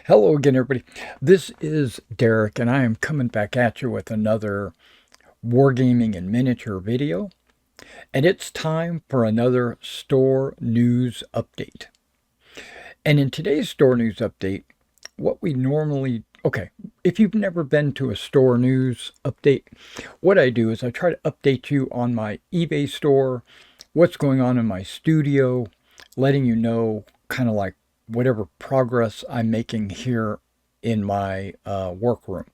Hello again, everybody. This is Derek, and I am coming back at you with another Wargaming and miniature video. And it's time for another store news update. And in today's store news update, what we normally, okay, if you've never been to a store news update, what I do is I try to update you on my eBay store, what's going on in my studio, letting you know kind of like whatever progress I'm making here in my workroom.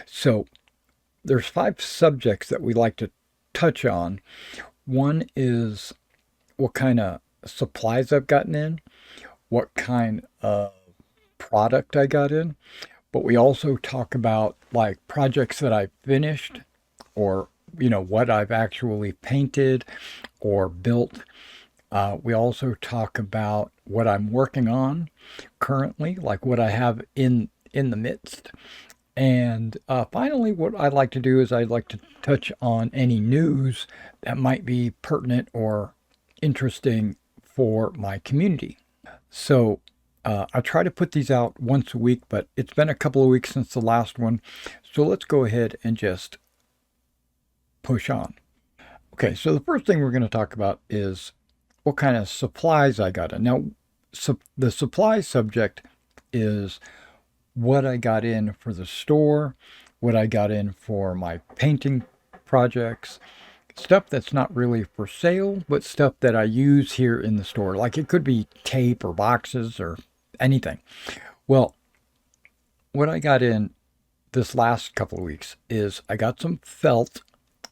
So there's 5 subjects that we like to touch on. One is what kind of supplies I've gotten in, what kind of product I got in, but we also talk about like projects that I finished or what I've actually painted or built. We also talk about what I'm working on currently, like what I have in the midst. And finally, what I'd like to do is I'd like to touch on any news that might be pertinent or interesting for my community. So I try to put these out once a week, but it's been a couple of weeks since the last one. So let's go ahead and just push on. Okay, so the first thing we're going to talk about is what kind of supplies I got in. Now, the supply subject is what I got in for the store, what I got in for my painting projects, stuff that's not really for sale, but stuff that I use here in the store. Like it could be tape or boxes or anything. Well, what I got in this last couple of weeks is I got some felt,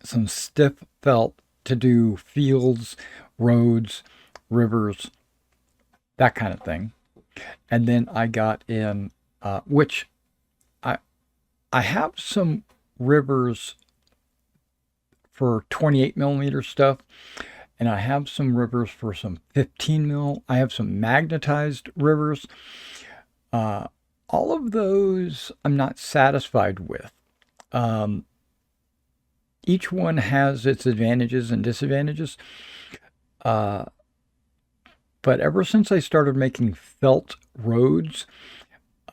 some stiff felt to do fields, roads, rivers, that kind of thing. And then I got in, which I have some rivers for 28 millimeter stuff, and I have some rivers for some 15 mil. I have some magnetized rivers. All of those I'm not satisfied with. Each one has its advantages and disadvantages. But ever since I started making felt roads,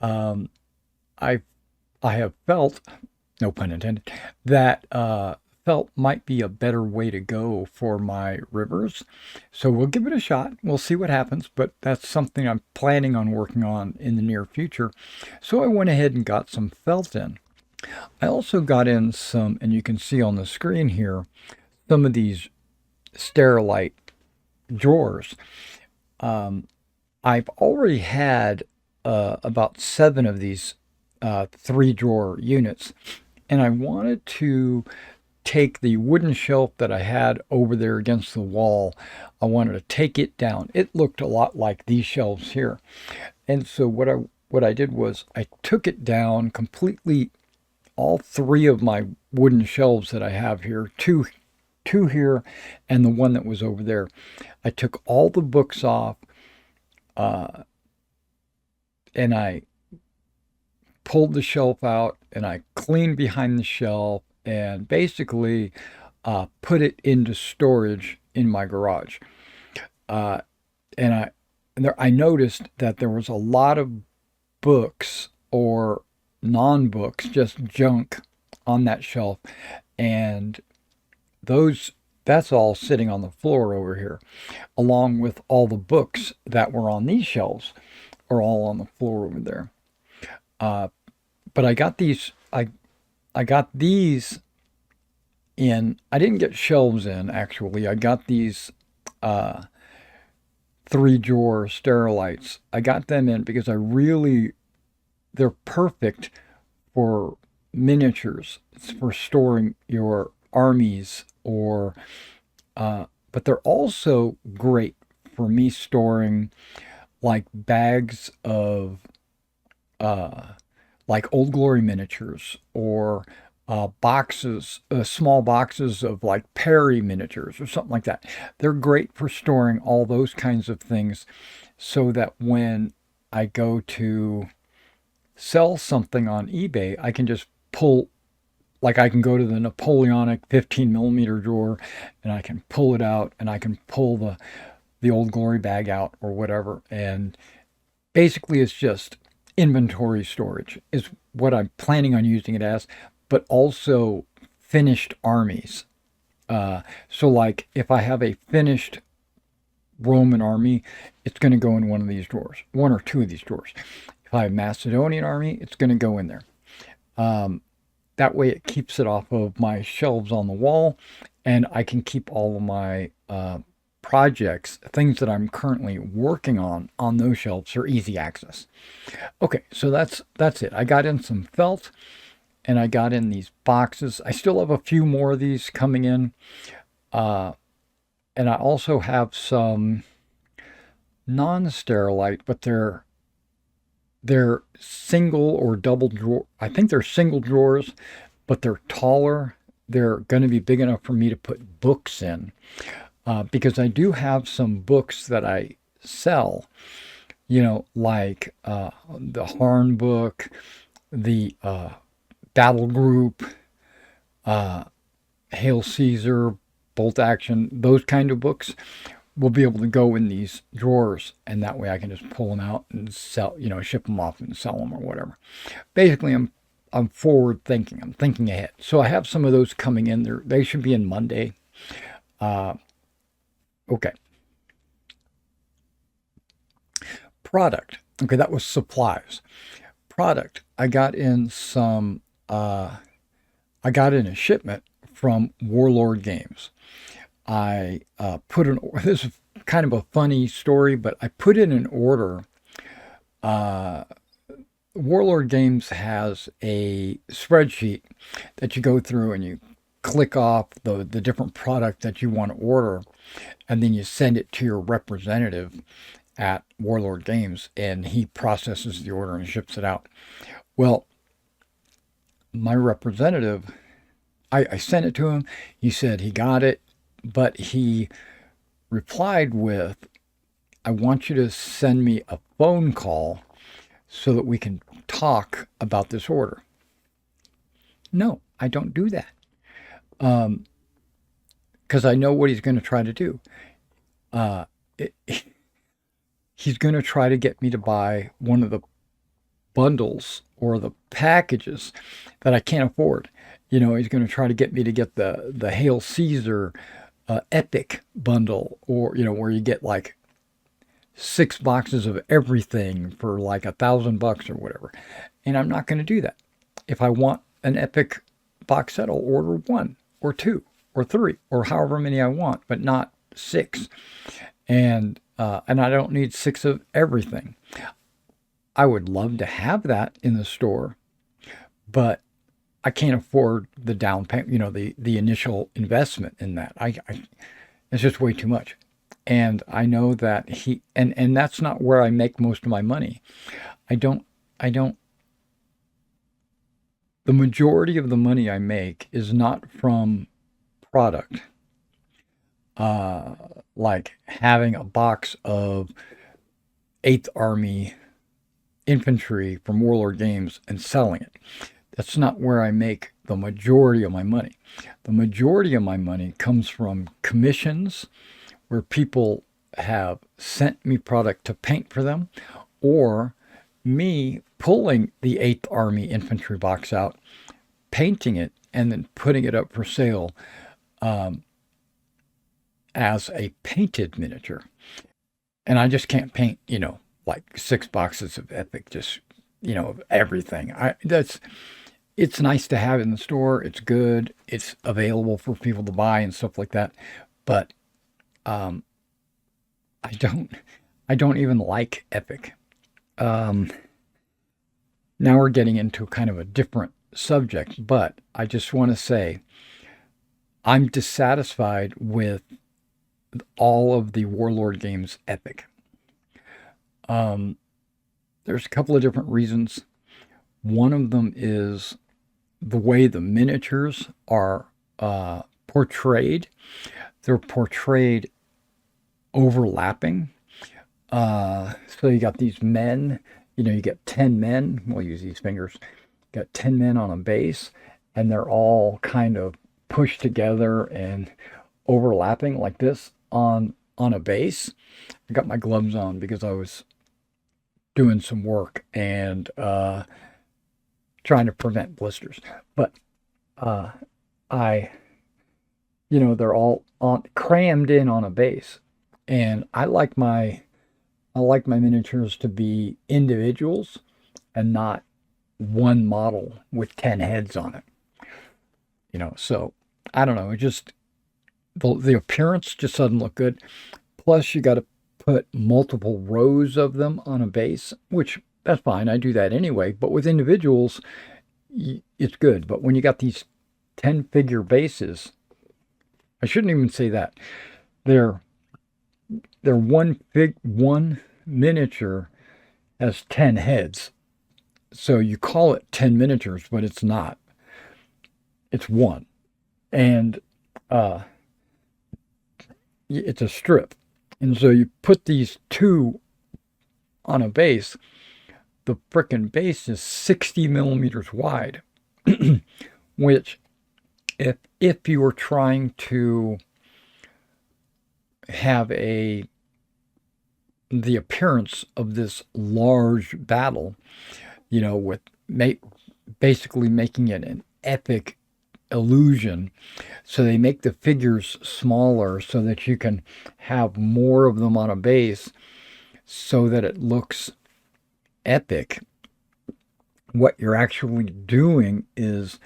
I have felt, no pun intended, that felt might be a better way to go for my rivers. So we'll give it a shot. We'll see what happens, but that's something I'm planning on working on in the near future. So I went ahead and got some felt in. I also got in some, and you can see on the screen here, some of these Sterilite drawers. I've already had about 7 of these 3-drawer units, and I wanted to take the wooden shelf that I had over there against the wall. I wanted to take it down. It looked a lot like these shelves here, and so what I did was I took it down completely. All 3 of my wooden shelves that I have here, two here, and the one that was over there. I took all the books off, and I pulled the shelf out, and I cleaned behind the shelf, and basically put it into storage in my garage. And I noticed that there was a lot of books or non-books, just junk on that shelf, and that's all sitting on the floor over here, along with all the books that were on these shelves are all on the floor over there. But I got these I got these in. I didn't get shelves in, actually. I got these 3-drawer Sterilites. I got them in because they're perfect for miniatures. It's for storing your armies but they're also great for me storing like bags of like Old Glory miniatures or small boxes of like Perry miniatures or something like that. They're great for storing all those kinds of things so that when I go to sell something on eBay, I can just pull, like I can go to the Napoleonic 15 millimeter drawer and I can pull it out and I can pull the Old Glory bag out or whatever. And basically it's inventory storage is what I'm planning on using it as, but also finished armies. So, like, if I have a finished Roman army, it's going to go in one of these drawers, one or two of these drawers. If I have Macedonian army, it's going to go in there. That way, it keeps it off of my shelves on the wall, and I can keep all of my projects, things that I'm currently working on those shelves for easy access. Okay, so that's it. I got in some felt, and I got in these boxes. I still have a few more of these coming in. And I also have some non-sterilite, but they're single or double drawer. I think they're single drawers, but they're taller. They're going to be big enough for me to put books in, because I do have some books that I sell. Like the Harn book, the Battle Group, Hail Caesar, Bolt Action, those kind of books will be able to go in these drawers, and that way I can just pull them out and sell, ship them off and sell them or whatever. Basically, I'm forward thinking. I'm thinking ahead. So I have some of those coming in there. They should be in Monday. Okay. Product. Okay, that was supplies. Product. I got in a shipment from Warlord Games. I this is kind of a funny story, but I put in an order. Warlord Games has a spreadsheet that you go through and you click off the different product that you want to order, and then you send it to your representative at Warlord Games, and he processes the order and ships it out. Well, my representative, I sent it to him. He said he got it, but he replied with, I want you to send me a phone call so that we can talk about this order. No, I don't do that. Because I know what he's going to try to do. He's going to try to get me to buy one of the bundles or the packages that I can't afford. He's going to try to get me to get the Hail Caesar Epic bundle, or where you get like 6 boxes of everything for like $1,000 or whatever. And I'm not going to do that. If I want an Epic box set, I'll order 1 or 2 or 3 or however many I want, but not 6. And I don't need 6 of everything. I would love to have that in the store, but I can't afford the down payment, the initial investment in that. It's just way too much. And I know that and that's not where I make most of my money. I don't, the majority of the money I make is not from product. Like having a box of 8th Army infantry from Warlord Games and selling it. That's not where I make the majority of my money. The majority of my money comes from commissions where people have sent me product to paint for them, or me pulling the 8th Army infantry box out, painting it, and then putting it up for sale as a painted miniature. And I just can't paint, like 6 boxes of Epic, just, of everything. It's nice to have in the store. It's good. It's available for people to buy and stuff like that. But I don't even like Epic. Now we're getting into kind of a different subject, but I just want to say I'm dissatisfied with all of the Warlord Games Epic. There's a couple of different reasons. One of them is the way the miniatures are portrayed. They're portrayed overlapping. So you got these men, you get 10 men. We'll use these fingers. You got 10 men on a base, and they're all kind of pushed together and overlapping like this on a base. I got my gloves on because I was doing some work and trying to prevent blisters. But uh, I, they're all crammed in on a base, and I like my miniatures to be individuals and not one model with 10 heads on it. So I don't know. It just the appearance just doesn't look good. Plus, you got to put multiple rows of them on a base, which that's fine. I do that anyway. But with individuals, it's good. But when you got these 10-figure bases, I shouldn't even say that. They're one miniature has 10 heads. So you call it 10 miniatures, but it's not. It's one. And it's a strip. And so you put these two on a base. The frickin' base is 60 millimeters wide, which if you were trying to have the appearance of this large battle, with basically making it an epic illusion. So they make the figures smaller so that you can have more of them on a base so that it looks epic. What you're actually doing is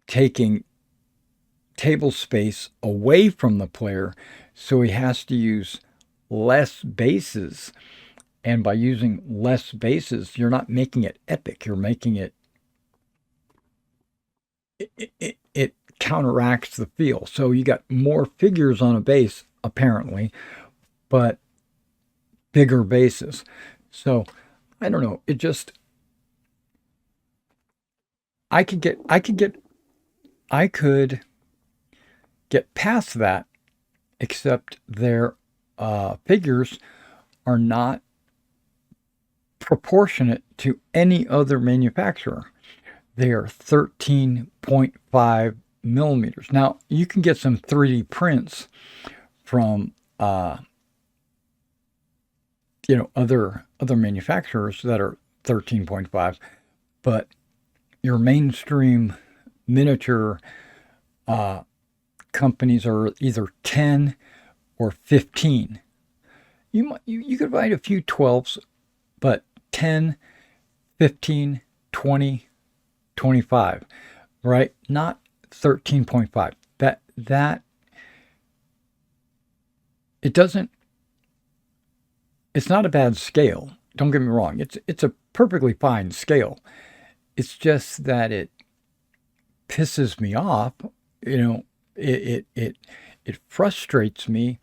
taking table space away from the player, so he has to use less bases. And by using less bases, you're not making it epic. You're making it counteracts the feel. So you got more figures on a base, apparently, but bigger bases. So I don't know. It just I could get past that, except their figures are not proportionate to any other manufacturer. They are 13.5 millimeters. Now, you can get some 3D prints from other manufacturers that are 13.5, but your mainstream miniature companies are either 10 or 15. You could find a few 12s, but 10, 15, 20, 25, right? Not 13.5. That it doesn't. It's not a bad scale. Don't get me wrong. It's a perfectly fine scale. It's just that it pisses me off. It frustrates me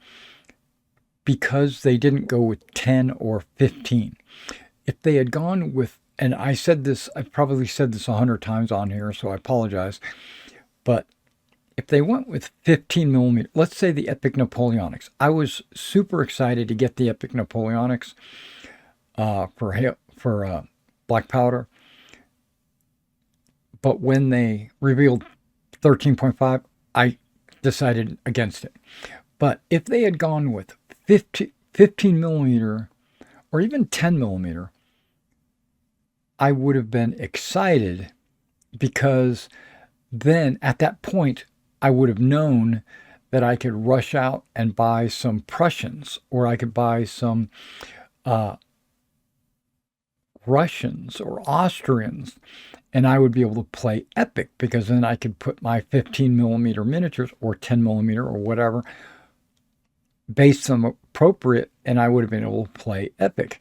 because they didn't go with 10 or 15. If they had gone with, and I've probably said this 100 times on here, so I apologize, but if they went with 15 millimeter, let's say the Epic Napoleonics. I was super excited to get the Epic Napoleonics for Black Powder, but when they revealed 13.5, I decided against it. But if they had gone with 15 millimeter or even 10 millimeter, I would have been excited, because then at that point, I would have known that I could rush out and buy some Prussians, or I could buy some Russians or Austrians, and I would be able to play epic, because then I could put my 15 millimeter miniatures or 10 millimeter or whatever, base them appropriate, and I would have been able to play epic.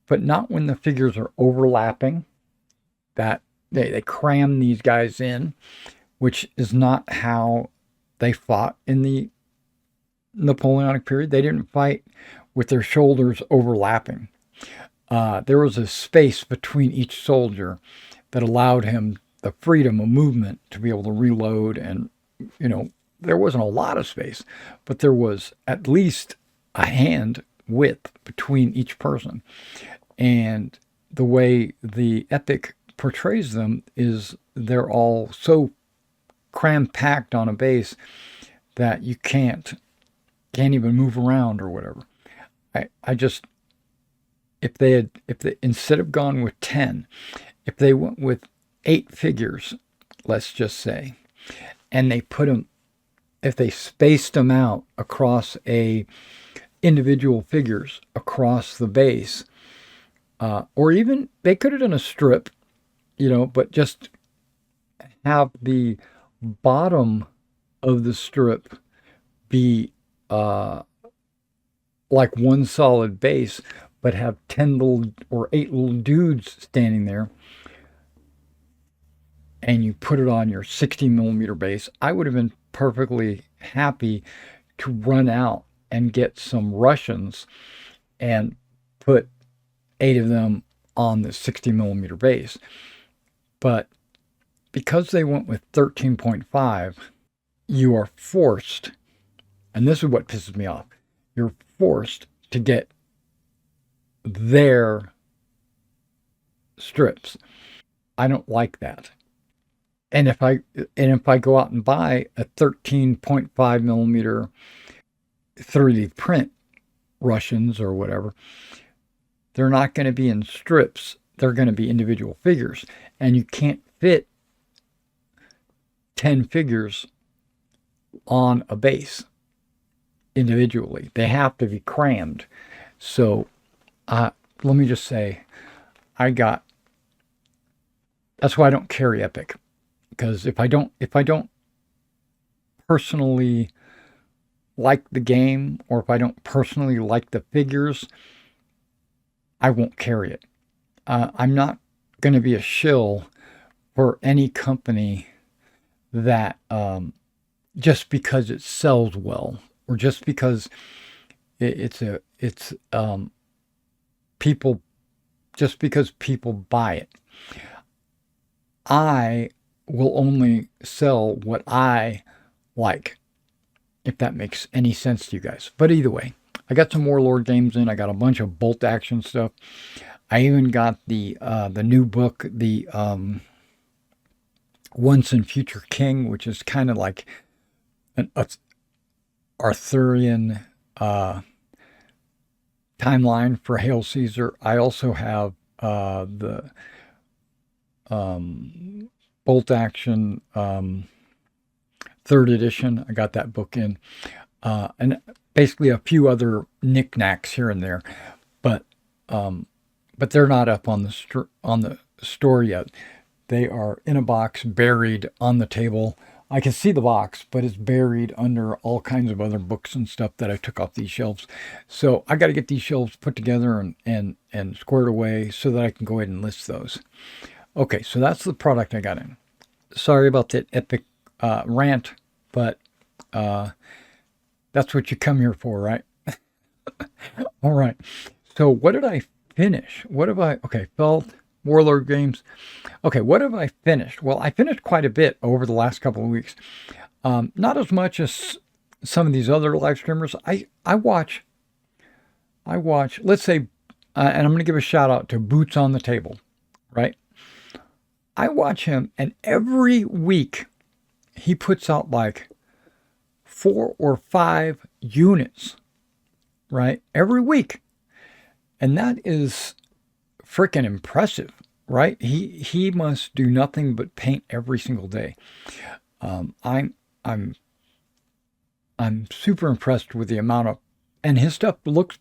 But not when the figures are overlapping. That they cram these guys in, which is not how they fought in the Napoleonic period. They didn't fight with their shoulders overlapping. There was a space between each soldier that allowed him the freedom of movement to be able to reload. And, there wasn't a lot of space, but there was at least a hand width between each person. And the way the Epic portrays them is they're all so cram-packed on a base that you can't even move around or whatever. I just, if they, instead of gone with 10, if they went with 8 figures, let's just say, and they put them, if they spaced them out across a individual figures across the base, or even they could have done a strip, but just have the bottom of the strip be like one solid base, but have 10 little or 8 little dudes standing there, and you put it on your 60 millimeter base, I would have been perfectly happy to run out and get some Russians and put 8 of them on the 60 millimeter base. But because they went with 13.5, you are forced, and this is what pisses me off, you're forced to get their strips. I don't like that. And if I go out and buy a 13.5 millimeter 3D print Russians or whatever, they're not going to be in strips. They're going to be individual figures, and you can't fit 10 figures on a base individually. They have to be crammed. So let me just say, that's why I don't carry Epic, because if I don't personally like the game, or if I don't personally like the figures, I won't carry it. I'm not going to be a shill for any company that just because it sells well, or just because it's people, just because people buy it. I will only sell what I like, if that makes any sense to you guys. But either way, I got some Warlord games in. I got a bunch of bolt action stuff. I even got the new book, the Once and Future King, which is kind of like an Arthurian timeline for Hail Caesar. I also have the bolt action 3rd edition. I got that book in, and basically a few other knickknacks here and there, but they're not up on the store yet. They are in a box, buried on the table. I can see the box, but it's buried under all kinds of other books and stuff that I took off these shelves. So I got to get these shelves put together and squared away so that I can go ahead and list those. Okay, so that's the product I got in. Sorry about that epic rant, but that's what you come here for, right? All right. So what did I finish? Okay, Felt, Warlord games. Okay, what have I finished? Well, I finished quite a bit over the last couple of weeks. Not as much as some of these other live streamers. I watch, let's say, and I'm going to give a shout out to Boots on the Table, right? I watch him, and every week he puts out like 4 or 5 units, right? Every week. And that is freaking impressive, right? He must do nothing but paint every single day. I'm super impressed with the amount of, and his stuff looks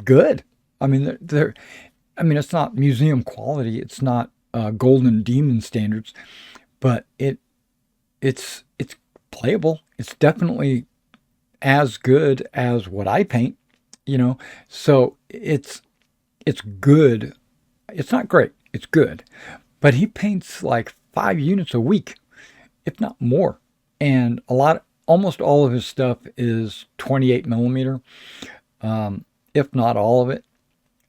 good. I mean, it's not museum quality. It's not Golden Demon standards, but it's playable. It's definitely as good as what I paint, So it's good. It's not great. It's good. But he paints like 5 units a week, if not more. And almost all of his stuff is 28 millimeter, if not all of it.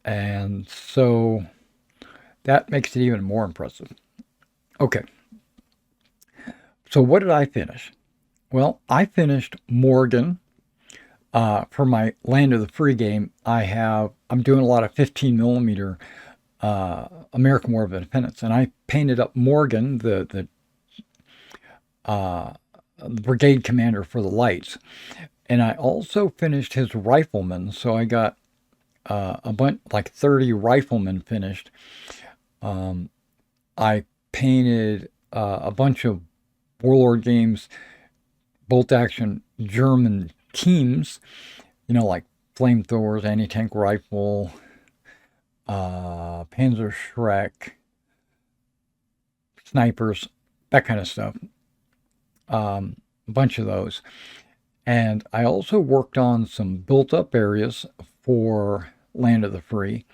And so that makes it even more impressive. Okay. So what did I finish? Well, I finished Morgan. For my Land of the Free game, I'm doing a lot of 15 millimeter American War of Independence, and I painted up Morgan, the brigade commander for the lights, and I also finished his rifleman. So I got a bunch, like 30 riflemen finished. I painted a bunch of Warlord Games bolt action German teams, like flamethrowers, anti tank rifle, Panzer Shrek, snipers, that kind of stuff. A bunch of those. And I also worked on some built up areas for Land of the Free.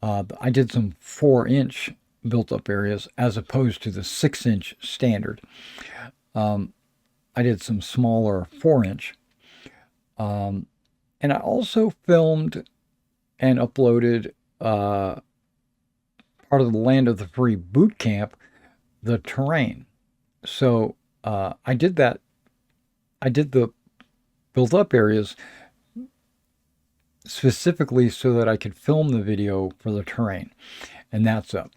I did some 4-inch built up areas as opposed to the 6-inch standard. I did some smaller 4-inch. And I also filmed and uploaded part of the Land of the Free boot camp, the terrain. So I did that. I did the built up areas specifically so that I could film the video for the terrain. And that's up.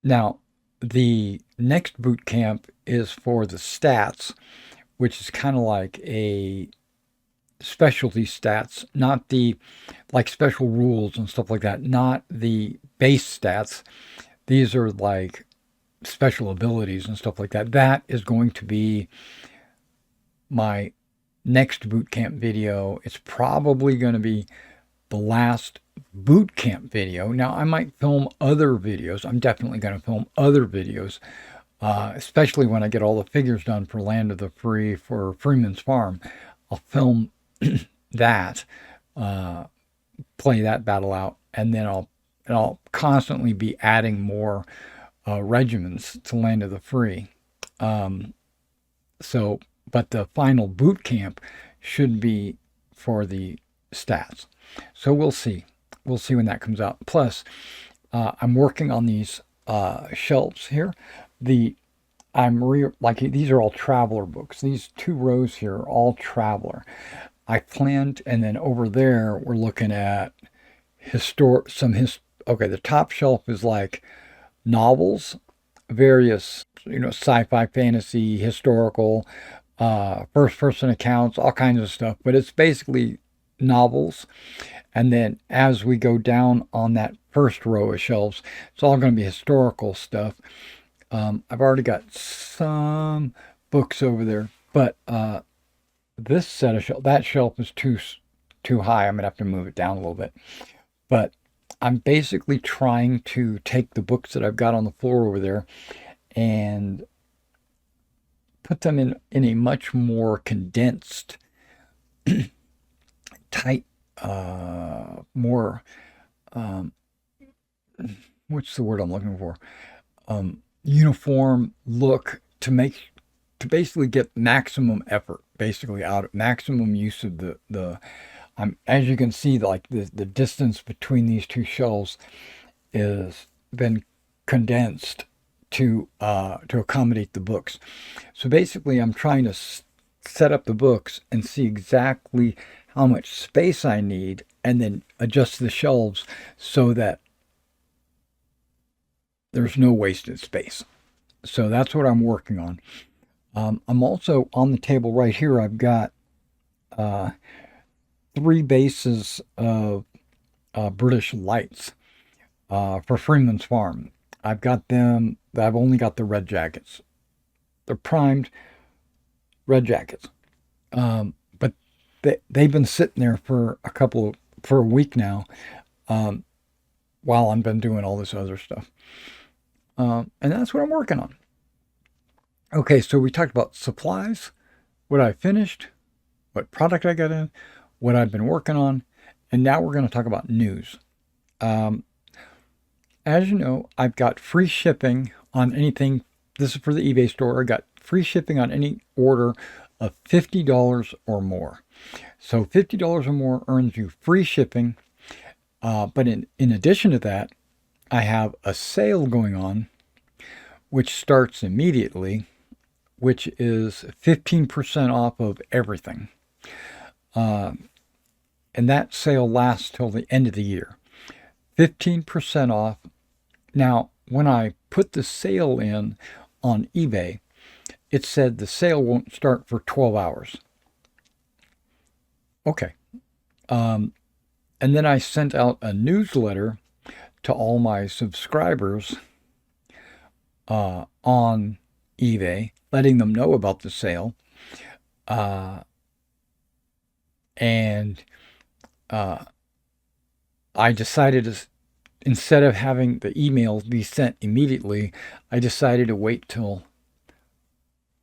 Now, the next boot camp is for the stats, which is kind of like a specialty stats, not the like special rules and stuff like that, not the base stats. These are like special abilities and stuff like that. That is going to be my next boot camp video. It's probably going to be the last boot camp video. Now, I might film other videos. I'm definitely going to film other videos, especially when I get all the figures done for Land of the Free for Freeman's Farm. I'll film that, play that battle out, and then I'll constantly be adding more regiments to Land of the Free. But the final boot camp should be for the stats. So we'll see. We'll see when that comes out. Plus, I'm working on these shelves here. These are all Traveler books. These 2 rows here are all Traveler. I planned, and then over there we're looking at okay, the top shelf is like novels, various, sci-fi, fantasy, historical, first-person accounts, all kinds of stuff. But it's basically novels. And then as we go down on that first row of shelves, it's all going to be historical stuff. I've already got some books over there, but this set of that shelf is too high. I'm gonna have to move it down a little bit. But I'm basically trying to take the books that I've got on the floor over there and put them in a much more condensed, tight, more, what's the word I'm looking for? Uniform look to basically get maximum effort, basically out maximum use of the as you can see, like the distance between these 2 shelves is been condensed to accommodate the books. So basically, I'm trying to set up the books and see exactly how much space I need, and then adjust the shelves so that there's no wasted space. So that's what I'm working on. I'm also on the table right here. I've got 3 bases of British lights for Freeman's Farm. I've got them. I've only got the red jackets. They're primed red jackets, but they've been sitting there for a week now, while I've been doing all this other stuff, and that's what I'm working on. Okay, so we talked about supplies, what I finished, what product I got in, what I've been working on, and now we're going to talk about news. As you know, I've got free shipping on anything. This is for the eBay store. I got free shipping on any order of $50 or more. So $50 or more earns you free shipping. But in addition to that, I have a sale going on, which starts immediately, which is 15% off of everything. And that sale lasts till the end of the year. 15% off. Now, when I put the sale in on eBay, it said the sale won't start for 12 hours. Okay. And then I sent out a newsletter to all my subscribers on eBay, letting them know about the sale. And I decided to, instead of having the emails be sent immediately, I decided to wait till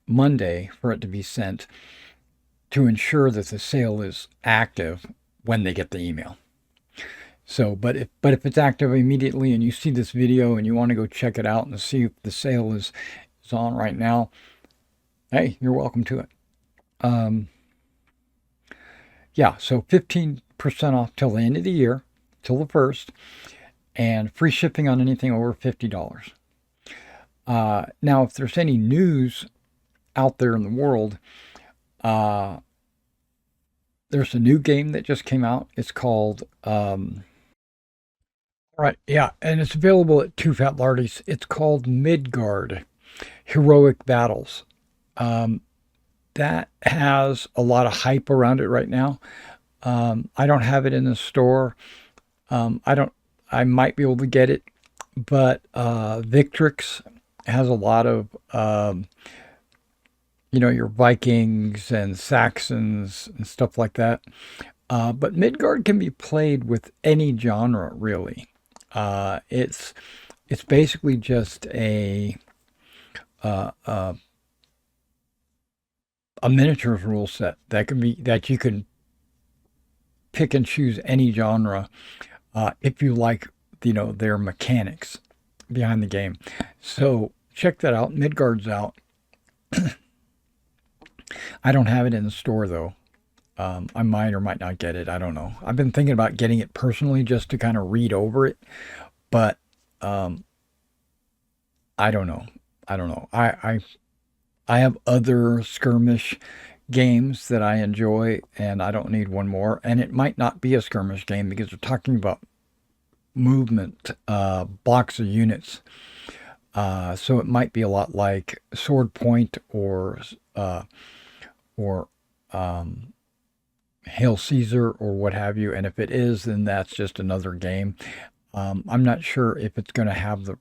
Monday for it to be sent to ensure that the sale is active when they get the email. So, but if it's active immediately and you see this video and you want to go check it out and see if the sale is on right now, hey, you're welcome to it. Yeah, so 15% off till the end of the year, till the 1st, and free shipping on anything over $50. Now, if there's any news out there in the world, there's a new game that just came out. It's called, right, yeah, and it's available at Two Fat Lardies. It's called Midgard Heroic Battles. That has a lot of hype around it right now. I don't have it in the store. I might be able to get it, but Victrix has a lot of, your Vikings and Saxons and stuff like that. But Midgard can be played with any genre, really. It's basically just a miniatures rule set that you can pick and choose any genre if you like their mechanics behind the game. So check that out. Midgard's out. I don't have it in the store though. I might or might not get it. I don't know. I've been thinking about getting it personally just to kind of read over it, but I don't know. I have other skirmish games that I enjoy, and I don't need one more. And it might not be a skirmish game because we're talking about movement, blocks of units. So it might be a lot like Sword Point or Hail Caesar or what have you. And if it is, then that's just another game. I'm not sure if it's going to have the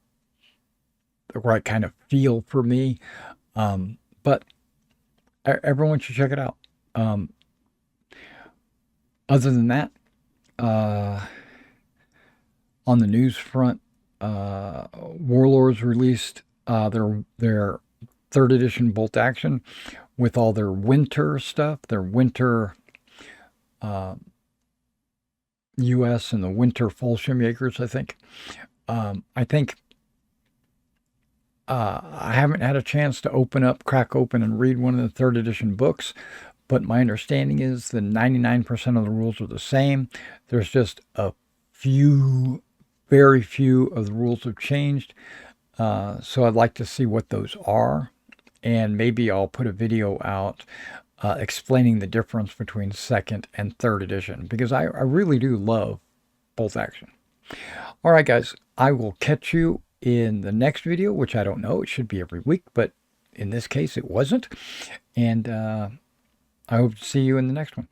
right kind of feel for me, but everyone should check it out. Other than that, on the news front, Warlords released their third edition bolt action with all their winter stuff, their winter US and the winter Fallschirmjägers, I think. I haven't had a chance to crack open and read one of the third edition books, but my understanding is that 99% of the rules are the same. There's just a few, very few of the rules have changed. So I'd like to see what those are. And maybe I'll put a video out explaining the difference between second and third edition, because I really do love bolt action. All right, guys, I will catch you in the next video, which I don't know. It should be every week, but in this case, it wasn't. And I hope to see you in the next one.